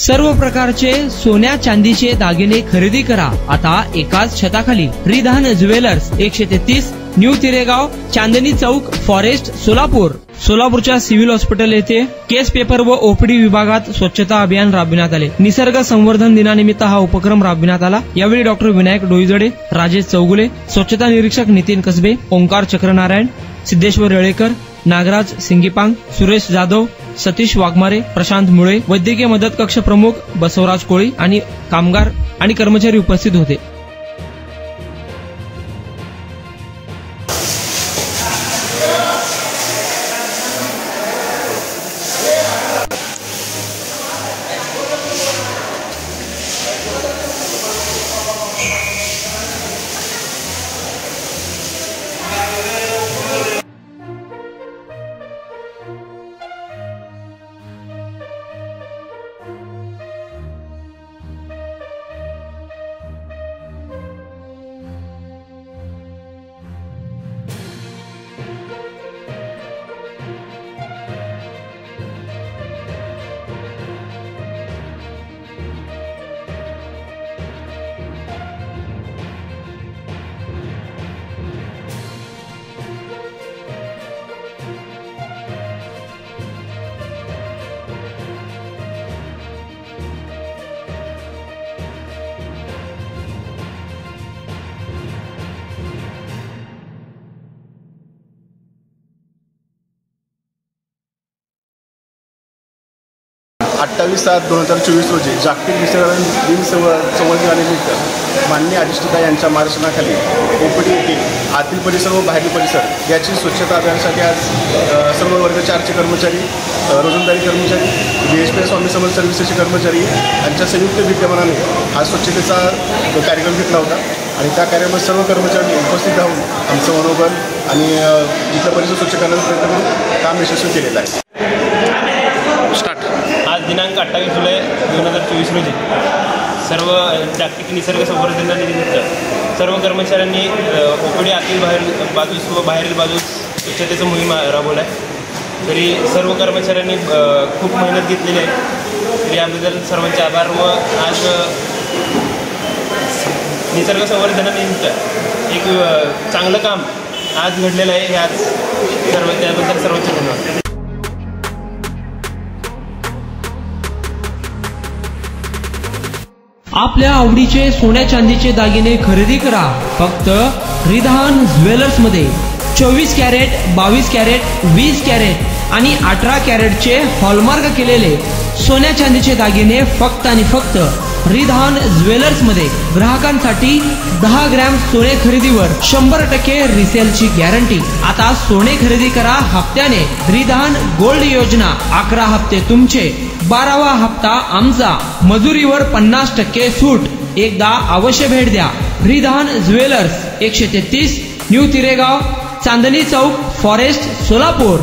सर्व प्रकारचे सोन्या चांदीचे दागिने खरेदी करा आता एकाच छताखाली। Ridhan jewellers 133 new तिरेगाव, Chandni Chowk, forest, Solapur. सोलापूरच्या सिव्हिल हॉस्पिटल येथे केस पेपर व ओपीडी विभागात स्वच्छता अभियान राबविण्यात आले। निसर्ग संवर्धन दिनानिमित्त हा उपक्रम राबविण्यात आला। यावेळी डॉक्टर विनायक डोईजडे, राजेश चौगुले, स्वच्छता निरीक्षक नितीन कसबे, ओंकार चक्रनारायण, सिद्धेश्वर रेळेकर, नागराज सिंगीपांग, सुरेश जाधव, सतीश वाघमारे, प्रशांत मुळे, वैद्यकीय मदत कक्ष प्रमुख बसवराज कोळी आणि कामगार आणि कर्मचारी उपस्थित होते। 28/7/2024 रोजी जागतिक निसर्ग दिन संवर्धन दिनानिमित्त माननीय अधिष्ठाता यांच्या मार्गदर्शनाखाली ओपीडी येथील आतील परिसर व बाहेरील परिसर याची स्वच्छता अभियानासाठी आज सर्व वर्ग 4चे कर्मचारी, रोजंदारी कर्मचारी, BHP स्वामी समर्थ सर्व्हिसेसचे कर्मचारी यांच्या संयुक्त विद्यमानाने आज स्वच्छतेचा कार्यक्रम घेतला होता आणि त्या कार्यक्रमात सर्व कर्मचाऱ्यांनी उपस्थित राहून आमचं मनोबल आणि इथला परिसर स्वच्छ करण्याचा प्रयत्न करून काम यशस्वी केलेलं आहे। आज दिनांक 28 जुलै 2024 रोजी सर्व जागतिक निसर्ग संवर्धन दिनानिमित्त सर्व कर्मचाऱ्यांनी ओपीडी आतील बाजूस व बाहेरील बाजूस स्वच्छतेचं मोहीम राबवला आहे। तरी सर्व कर्मचाऱ्यांनी खूप मेहनत घेतलेली आहे, तरी याबद्दल सर्वांचे आभार। व आज निसर्ग संवर्धनानिमित्त एक चांगलं काम आज घडलेलं आहे, हे आज त्याबद्दल सर्वांचे धन्यवाद। आपल्या आवडीचे सोन्या चांदीचे दागिने खरेदी करा फक्त रिधान ज्वेलर्स मध्ये। 24 कॅरेट, 22 कॅरेट, 20 कॅरेट आणि 18 कॅरेटचे हॉलमार्क केलेले सोन्या चांदीचे दागिने फक्त आणि फक्त रिधान ज्वेलर्स मध्ये। ग्राहकांसाठी 10 ग्रॅम सोने खरेदीवर 100% रिसेलची गॅरंटी। आता सोने खरेदी करा हप्त्याने। रिधान गोल्ड योजना, 11 हप्ते तुमचे, 12वा हप्ता आमचा, मजुरीवर 50% सूट। एकदा अवश्य भेट द्या। Ridhan jewellers 133 new तिरेगाव, Chandni Chowk, forest, Solapur.